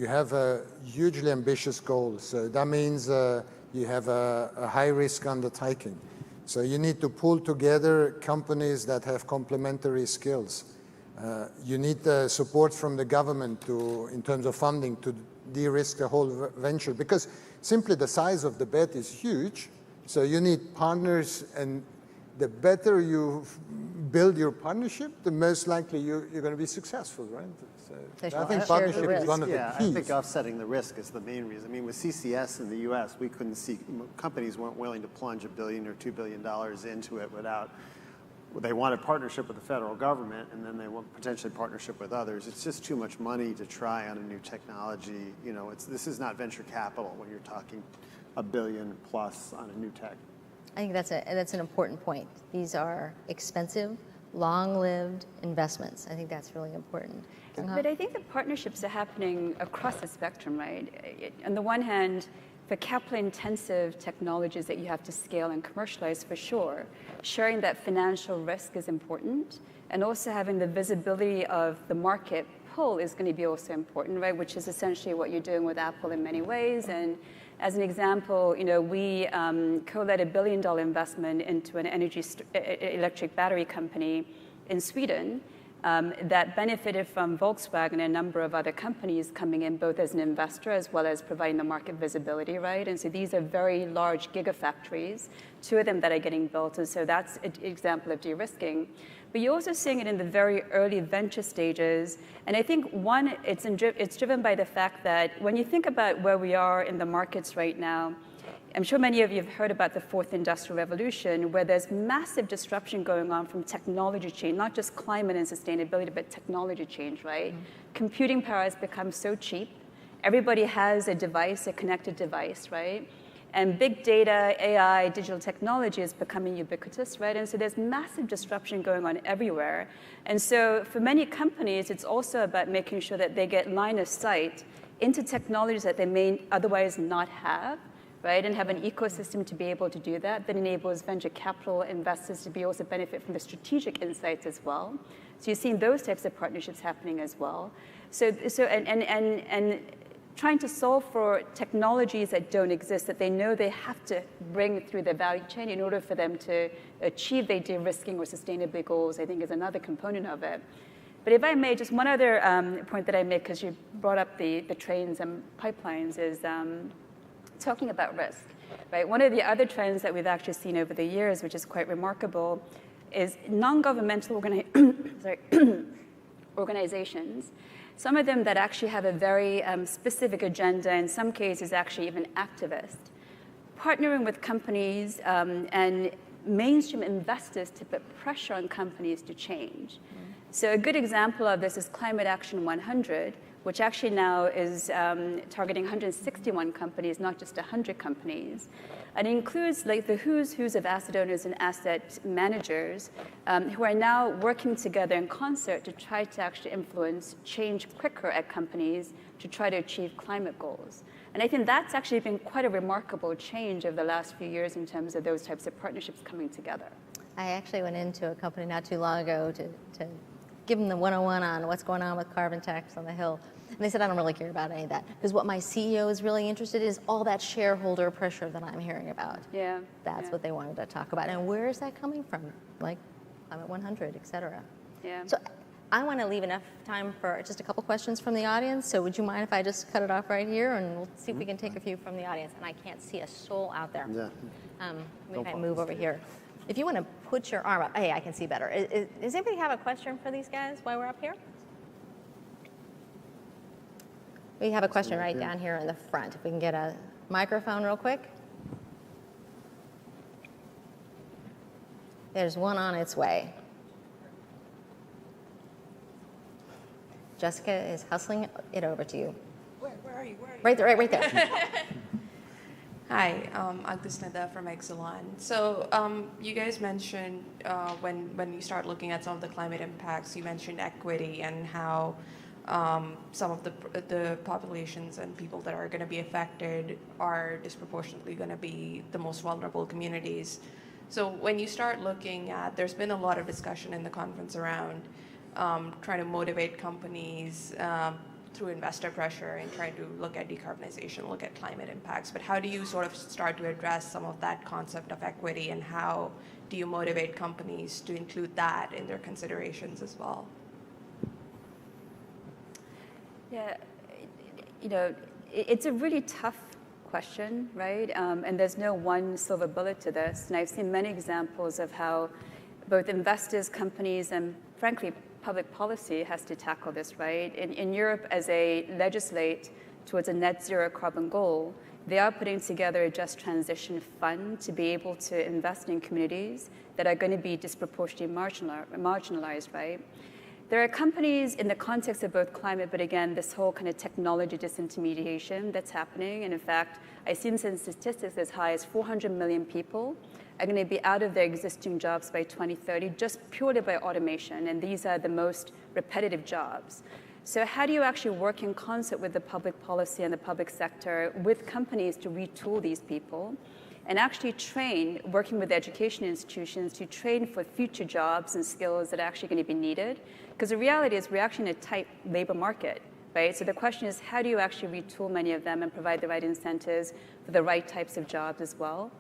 have a hugely ambitious goal. So that means you have a high-risk undertaking. So you need to pull together companies that have complementary skills. You need support from the government in terms of funding to de-risk the whole venture, because simply the size of the bet is huge. So you need partners, and the better you build your partnership, the most likely you're going to be successful, right? So I think partnership is one of the keys. I think offsetting the risk is the main reason. I mean, with CCS in the U.S., we couldn't see, companies weren't willing to plunge $1 billion or $2 billion into it without, they wanted partnership with the federal government, and then they want potentially partnership with others. It's just too much money to try on a new technology. You know, this is not venture capital when you're talking $1 billion plus on a new tech. I think that's an important point. These are expensive, long-lived investments. I think that's really important. But I think the partnerships are happening across the spectrum, right? On the one hand, for capital-intensive technologies that you have to scale and commercialize, for sure, sharing that financial risk is important, and also having the visibility of the market pull is going to be also important, right? Which is essentially what you're doing with Apple in many ways. And as an example, you know, we co-led $1 billion investment into an electric battery company in Sweden that benefited from Volkswagen and a number of other companies coming in both as an investor as well as providing the market visibility, right? And so these are very large gigafactories, 2 of them that are getting built, and so that's an example of de-risking. But you're also seeing it in the very early venture stages. And I think, one, it's driven by the fact that when you think about where we are in the markets right now, I'm sure many of you have heard about the 4th Industrial Revolution, where there's massive disruption going on from technology change, not just climate and sustainability, but technology change, right? Mm-hmm. Computing power has become so cheap. Everybody has a device, a connected device, right? And big data, AI, digital technology is becoming ubiquitous, right? And so there's massive disruption going on everywhere. And so for many companies, it's also about making sure that they get line of sight into technologies that they may otherwise not have, right? And have an ecosystem to be able to do that enables venture capital investors to be also benefit from the strategic insights as well. So you're seeing those types of partnerships happening as well. And trying to solve for technologies that don't exist, that they know they have to bring through the value chain in order for them to achieve their de-risking or sustainability goals, I think is another component of it. But if I may, just one other point that I make, because you brought up the trains and pipelines, is talking about risk, right? One of the other trends that we've actually seen over the years, which is quite remarkable, is non-governmental organizations, some of them that actually have a very specific agenda, in some cases actually even activist, partnering with companies and mainstream investors to put pressure on companies to change. So a good example of this is Climate Action 100, which actually now is targeting 161 companies, not just 100 companies. And it includes like the who's of asset owners and asset managers who are now working together in concert to try to actually influence change quicker at companies to try to achieve climate goals. And I think that's actually been quite a remarkable change over the last few years in terms of those types of partnerships coming together. I actually went into a company not too long ago to give them the 101 on what's going on with carbon tax on the Hill. And they said, I don't really care about any of that. Because what my CEO is really interested in is all that shareholder pressure that I'm hearing about. Yeah. That's what they wanted to talk about. And where is that coming from? Like, I'm at 100, et cetera. Yeah. So I want to leave enough time for just a couple questions from the audience. So would you mind if I just cut it off right here? And we'll see if we can take a few from the audience. And I can't see a soul out there. Yeah. Maybe I move over here. If you want to put your arm up, hey, I can see better. Does anybody have a question for these guys while we're up here? We have a question right down here in the front. If we can get a microphone real quick. There's one on its way. Jessica is hustling it over to you. Where are you? Where are you? Right there, right there. Hi, Agnes Neda from Exelon. So you guys mentioned when you start looking at some of the climate impacts, you mentioned equity and how some of the populations and people that are going to be affected are disproportionately going to be the most vulnerable communities. So when you start looking at, there's been a lot of discussion in the conference around trying to motivate companies through investor pressure and trying to look at decarbonization, look at climate impacts. But how do you sort of start to address some of that concept of equity, and how do you motivate companies to include that in their considerations as well? Yeah, you know, it's a really tough question, right? And there's no one silver bullet to this. And I've seen many examples of how both investors, companies, and frankly, public policy has to tackle this, right? In Europe, as they legislate towards a net zero carbon goal, they are putting together a just transition fund to be able to invest in communities that are going to be disproportionately marginalized, right? There are companies in the context of both climate, but again, this whole kind of technology disintermediation that's happening. And in fact, I've seen some statistics as high as 400 million people are going to be out of their existing jobs by 2030 just purely by automation. And these are the most repetitive jobs. So how do you actually work in concert with the public policy and the public sector with companies to retool these people and actually train, working with education institutions to train for future jobs and skills that are actually going to be needed? Because the reality is we're actually in a tight labor market, right? So the question is, how do you actually retool many of them and provide the right incentives for the right types of jobs as well?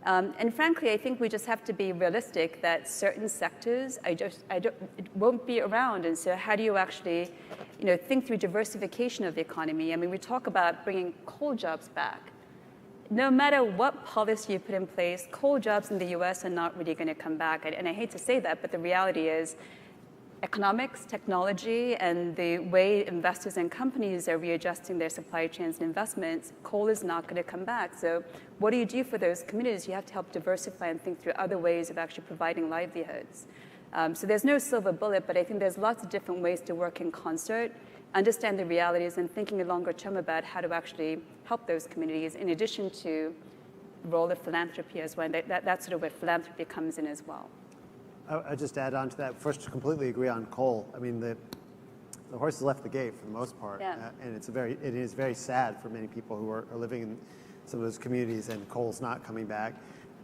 And frankly, I think we just have to be realistic that certain sectors it won't be around. And so how do you actually, think through diversification of the economy? I mean, we talk about bringing coal jobs back. No matter what policy you put in place, coal jobs in the US are not really going to come back. And I hate to say that, but the reality is economics, technology, and the way investors and companies are readjusting their supply chains and investments, coal is not going to come back. So what do you do for those communities? You have to help diversify and think through other ways of actually providing livelihoods. So there's no silver bullet, but I think there's lots of different ways to work in concert, understand the realities, and thinking longer term about how to actually help those communities, in addition to the role of philanthropy as well. That's sort of where philanthropy comes in as well. I just add on to that. First, to completely agree on coal. I mean, the horse has left the gate for the most part, and it is very sad for many people who are living in some of those communities, and coal's not coming back.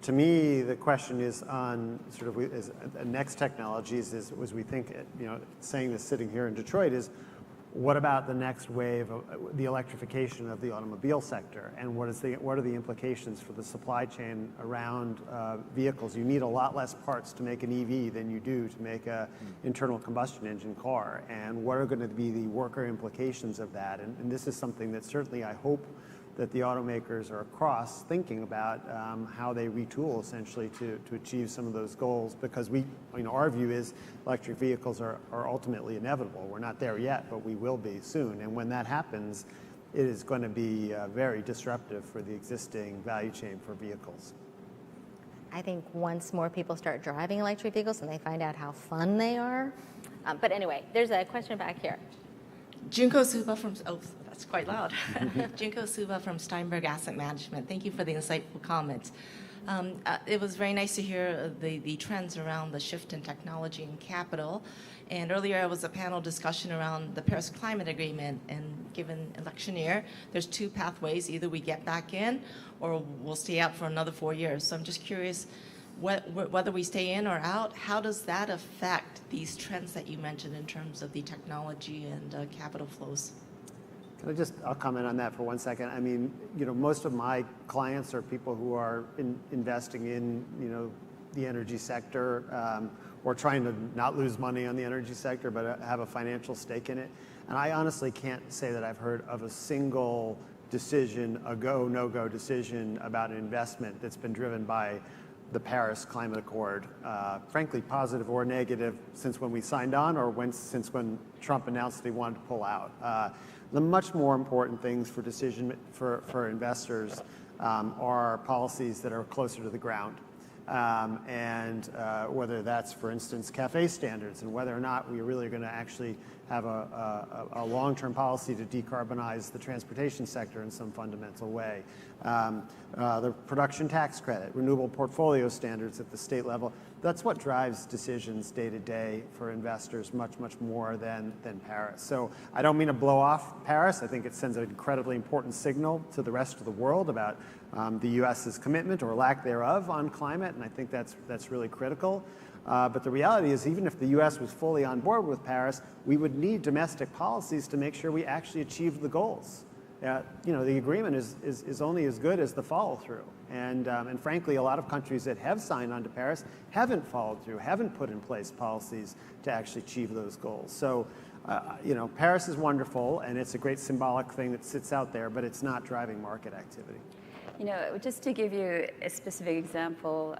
To me, the question is on sort of is next technologies. As we think, saying this sitting here in Detroit is, what about the next wave of the electrification of the automobile sector, and what are the implications for the supply chain around vehicles? You need a lot less parts to make an EV than you do to make an internal combustion engine car, and what are going to be the worker implications of that? And this is something that certainly I hope that the automakers are across thinking about how they retool essentially to achieve some of those goals, because our view is electric vehicles are ultimately inevitable. We're not there yet, but we will be soon. And when that happens, it is going to be very disruptive for the existing value chain for vehicles. I think once more people start driving electric vehicles and they find out how fun they are. But anyway, there's a question back here. Junko Suba from, oh, that's quite loud. Junko Suba from Steinberg Asset Management. Thank you for the insightful comments. It was very nice to hear the trends around the shift in technology and capital. And earlier there was a panel discussion around the Paris Climate Agreement, and given election year, there's two pathways. Either we get back in or we'll stay out for another 4 years. So I'm just curious, whether we stay in or out, how does that affect these trends that you mentioned in terms of the technology and capital flows? I'll comment on that for 1 second. I mean, most of my clients are people who are investing in, the energy sector, or trying to not lose money on the energy sector, but have a financial stake in it. And I honestly can't say that I've heard of a single decision, a go, no-go decision about an investment that's been driven by the Paris Climate Accord, frankly, positive or negative, since when we signed on or since when Trump announced that he wanted to pull out. The much more important things for for investors are policies that are closer to the ground. And whether that's, for instance, CAFE standards, and whether or not we really are going to actually have a long-term policy to decarbonize the transportation sector in some fundamental way. The production tax credit, renewable portfolio standards at the state level, that's what drives decisions day to day for investors much, much more than Paris. So I don't mean to blow off Paris. I think it sends an incredibly important signal to the rest of the world about the U.S.'s commitment or lack thereof on climate, and I think that's really critical. But the reality is, even if the U.S. was fully on board with Paris, we would need domestic policies to make sure we actually achieve the goals. The agreement is only as good as the follow-through. And frankly, a lot of countries that have signed on to Paris haven't followed through, haven't put in place policies to actually achieve those goals. So, Paris is wonderful, and it's a great symbolic thing that sits out there, but it's not driving market activity. Just to give you a specific example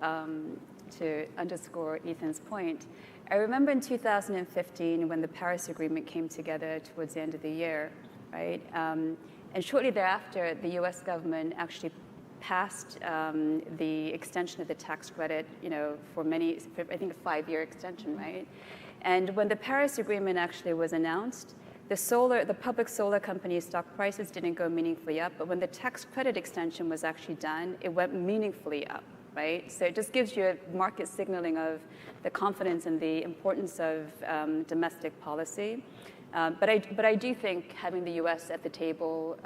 to underscore Ethan's point, I remember in 2015 when the Paris Agreement came together towards the end of the year, right? And shortly thereafter, the U.S. government actually passed the extension of the tax credit, for I think a 5-year extension, right? And when the Paris Agreement actually was announced, the public solar companies' stock prices didn't go meaningfully up, but when the tax credit extension was actually done, it went meaningfully up, right? So it just gives you a market signaling of the confidence and the importance of domestic policy. But I do think having the U.S. at the table,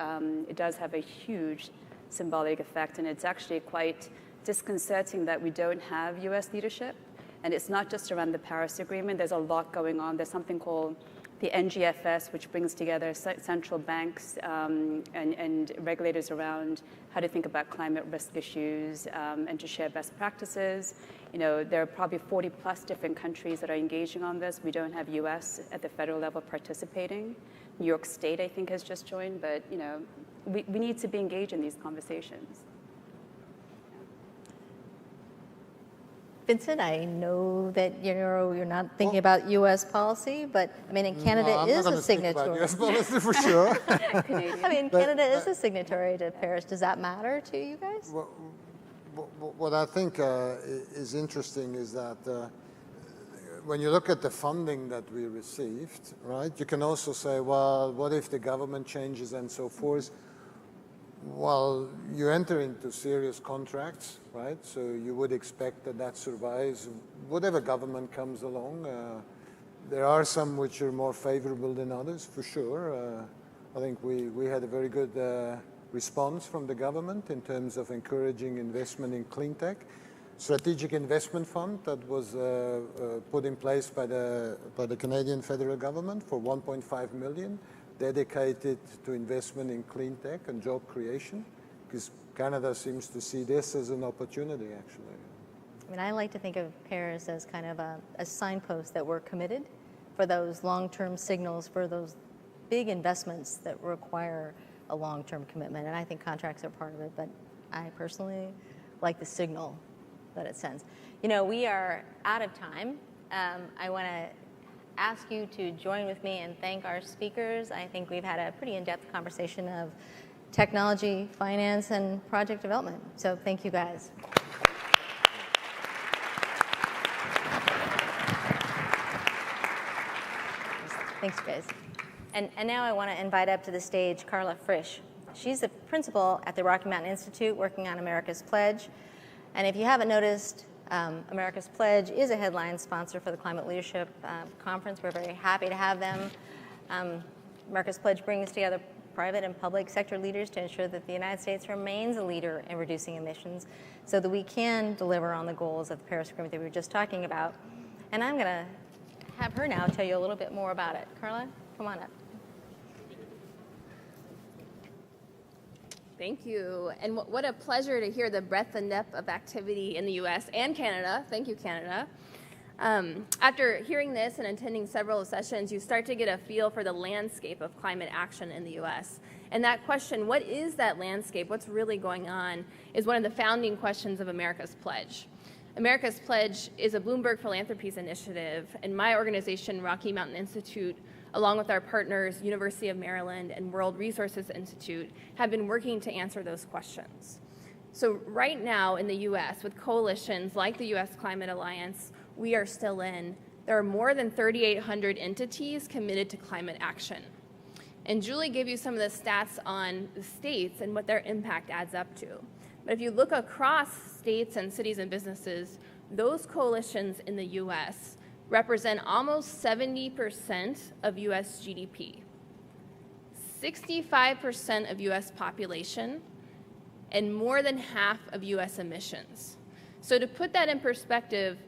it does have a huge symbolic effect, and it's actually quite disconcerting that we don't have U.S. leadership. And it's not just around the Paris Agreement. There's a lot going on. There's something called the NGFS, which brings together central banks and regulators around how to think about climate risk issues and to share best practices. There are probably 40 plus different countries that are engaging on this. We don't have US at the federal level participating. New York State, I think, has just joined, but we need to be engaged in these conversations. Vincent, I know that you're not thinking about U.S. policy, but I mean, Canada is a signatory. US policy for sure. Canada is a signatory to Paris. Does that matter to you guys? What I think is interesting is that when you look at the funding that we received, right, you can also say, well, what if the government changes and so forth? Well, you enter into serious contracts, right? So you would expect that survives whatever government comes along. There are some which are more favorable than others, for sure. I think we had a very good response from the government in terms of encouraging investment in clean tech. Strategic investment fund that was put in place by the Canadian federal government for 1.5 million. Dedicated to investment in clean tech and job creation, because Canada seems to see this as an opportunity, actually. I mean, I like to think of Paris as kind of a signpost that we're committed for those long-term signals, for those big investments that require a long-term commitment, and I think contracts are part of it, but I personally like the signal that it sends. We are out of time. I want to ask you to join with me and thank our speakers. I think we've had a pretty in-depth conversation of technology, finance, and project development. So thank you guys. Thanks, guys. And now I want to invite up to the stage Carla Frisch. She's the principal at the Rocky Mountain Institute working on America's Pledge. And if you haven't noticed, America's Pledge is a headline sponsor for the Climate Leadership Conference. We're very happy to have them. America's Pledge brings together private and public sector leaders to ensure that the United States remains a leader in reducing emissions so that we can deliver on the goals of the Paris Agreement that we were just talking about. And I'm going to have her now tell you a little bit more about it. Carla, come on up. Thank you. And what a pleasure to hear the breadth and depth of activity in the U.S. and Canada. Thank you, Canada. After hearing this and attending several sessions, you start to get a feel for the landscape of climate action in the U.S. And that question, what is that landscape, what's really going on, is one of the founding questions of America's Pledge. America's Pledge is a Bloomberg Philanthropies initiative, and my organization, Rocky Mountain Institute, along with our partners, University of Maryland and World Resources Institute, have been working to answer those questions. So right now in the U.S., with coalitions like the U.S. Climate Alliance, we are still in, there are more than 3,800 entities committed to climate action. And Julie gave you some of the stats on the states and what their impact adds up to. But if you look across states and cities and businesses, those coalitions in the U.S. represent almost 70% of U.S. GDP, 65% of U.S. population, and more than half of U.S. emissions. So to put that in perspective,